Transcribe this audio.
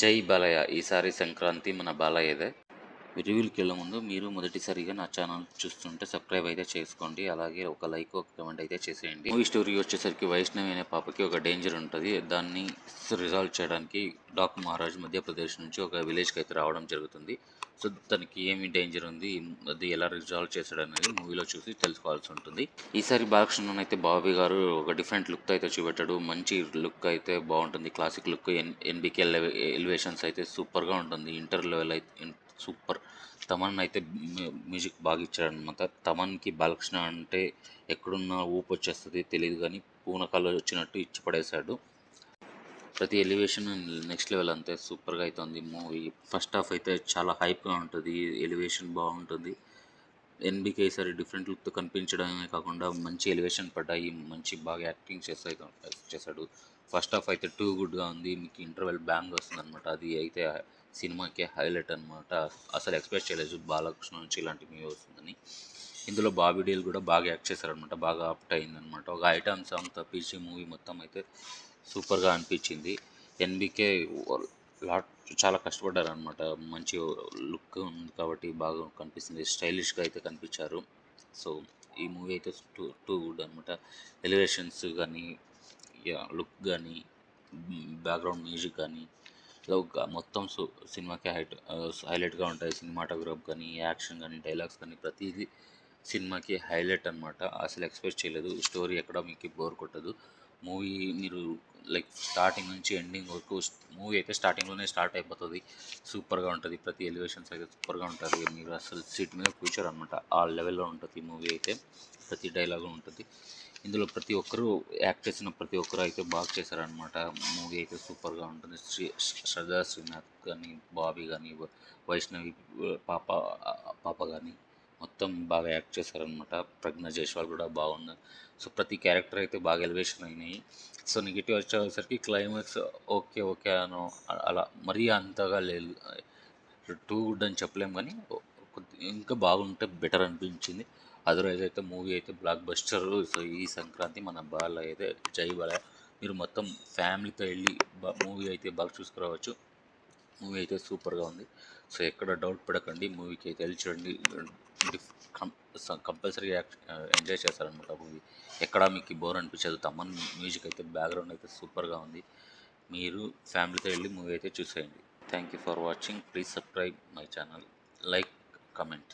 జై బాలయ్య ఈసారి సంక్రాంతి మన బాలయ్యదే. రివ్యూలకి వెళ్ళే ముందు మీరు మొదటిసారిగా నా ఛానల్ చూస్తుంటే సబ్స్క్రైబ్ అయితే చేసుకోండి. అలాగే ఒక లైక్ ఒక కమెంట్ అయితే చేసేయండి. మూవీ స్టోరీ వచ్చేసరికి వైష్ణవి అనే పాపకి ఒక డేంజర్ ఉంటుంది. దాన్ని రిజాల్వ్ చేయడానికి డాక్టర్ మహారాజ్ మధ్యప్రదేశ్ నుంచి ఒక విలేజ్కి అయితే రావడం జరుగుతుంది. సో తనకి ఏమి డేంజర్ ఉంది, అది ఎలా రిజాల్వ్ చేశాడు అనేది మూవీలో చూసి తెలుసుకోవాల్సి ఉంటుంది. ఈసారి బాలకృష్ణ అయితే బాబీ గారు ఒక డిఫరెంట్ లుక్ అయితే చూపెట్టాడు. మంచి లుక్ అయితే బాగుంటుంది. క్లాసిక్ లుక్ ఎన్బికే ఎలివేషన్స్ అయితే సూపర్గా ఉంటుంది. ఇంటర్ లెవెల్ అయితే సూపర్. తమన్ అయితే మ్యూజిక్ బాగా ఇచ్చాడనమాట. తమన్కి బాలకృష్ణ అంటే ఎక్కడున్నా ఊపు వచ్చేస్తుంది తెలియదు, కానీ పూనకాలు వచ్చినట్టు ఇచ్చి పడేశాడు. ప్రతి ఎలివేషన్ నెక్స్ట్ లెవెల్ అంతే సూపర్గా అవుతుంది మూవీ. ఫస్ట్ హాఫ్ అయితే చాలా హైప్గా ఉంటుంది, ఎలివేషన్ బాగుంటుంది. ఎన్బికే ఈసారి డిఫరెంట్ లుక్తో కనిపించడమే కాకుండా మంచి ఎలివేషన్ పడ్డాయి, మంచి బాగా యాక్టింగ్ చేశాడు. ఫస్ట్ హాఫ్ అయితే టూ గుడ్గా ఉంది, మీకు ఇంటర్వెల్ బ్యాంగ్ వస్తుంది అనమాట. అది అయితే సినిమాకి హైలైట్ అనమాట. అసలు ఎక్స్పెక్ట్ చేయలేదు బాలకృష్ణ నుంచి ఇలాంటి మూవీ వస్తుందని. ఇందులో బాబీ డేల్ కూడా బాగా యాక్ట్ చేశారనమాట, బాగా ఆప్ట్ అయిందనమాట. ఒక ఐటమ్ సాంగ్ తప్పించి మూవీ మొత్తం అయితే సూపర్గా అనిపించింది. ఎన్బికే లాట్ చాలా కష్టపడ్డారనమాట. మంచి లుక్ ఉంది కాబట్టి బాగా కనిపిస్తుంది, స్టైలిష్గా అయితే కనిపించారు. సో ఈ మూవీ అయితే టూ గుడ్ అనమాట. ఎలివేషన్స్ కానీ, లుక్ కానీ, బ్యాక్గ్రౌండ్ మ్యూజిక్ కానీ మొత్తం సినిమాకి హైలైట్గా ఉంటాయి. సినిమాటోగ్రాఫ్ కానీ, యాక్షన్ కానీ, డైలాగ్స్ కానీ ప్రతిదీ సినిమాకి హైలైట్ అనమాట. అసలు ఎక్స్పెక్ట్ చేయలేదు. స్టోరీ ఎక్కడ మీకు బోర్ కొట్టదు. మూవీ మీరు లైక్ స్టార్టింగ్ నుంచి ఎండింగ్ వరకు మూవీ అయితే స్టార్టింగ్లోనే స్టార్ట్ అయిపోతుంది. సూపర్గా ఉంటుంది. ప్రతి ఎలివేషన్స్ అయితే సూపర్గా ఉంటుంది. మీరు అసలు సీట్ మీద ఫ్యూచర్ అనమాట, ఆ లెవెల్లో ఉంటుంది ఈ మూవీ అయితే. ప్రతి డైలాగు ఉంటుంది ఇందులో. ప్రతి ఒక్కరూ యాక్ట్ చేసిన ప్రతి ఒక్కరు అయితే బాగా చేశారనమాట. మూవీ అయితే సూపర్గా ఉంటుంది. శ్రద్ధా శ్రీనాథ్ కానీ, బాబీ కానీ, వైష్ణవి పాప కానీ మొత్తం బాగా యాక్ట్ చేశారనమాట. ప్రజ్ఞ జైస్వాల్ కూడా బాగుంది. సో ప్రతి క్యారెక్టర్ అయితే బాగా ఎలివేషన్ అయినాయి. సో నెగిటివ్ వచ్చేసరికి క్లైమాక్స్ ఓకే ఓకే అను అలా మరీ అంతగా లేదు. టూ గుడ్ అని చెప్పలేము, కానీ ఇంకా బాగుంటే బెటర్ అనిపించింది. అదర్వైజ్ అయితే మూవీ అయితే బ్లాక్ బస్టర్. సో ఈ సంక్రాంతి మన బాలయ్య అయితే జై బాలయ్య. మీరు మొత్తం ఫ్యామిలీతో వెళ్ళి మూవీ అయితే బాగా చూసుకురావచ్చు. మూవీ అయితే సూపర్గా ఉంది. సో ఎక్కడ డౌట్ పడకండి, మూవీకి అయితే వెళ్ళి చూడండి. కంపల్సరీగా ఎంజాయ్ చేస్తారనమాట మూవీ. ఎక్కడా మీకు బోర్ అనిపించదు. తమన్ మ్యూజిక్ అయితే బ్యాక్గ్రౌండ్ అయితే సూపర్గా ఉంది. మీరు ఫ్యామిలీతో వెళ్ళి మూవీ అయితే చూసేయండి. Thank you for watching. Please subscribe my channel, like, comment.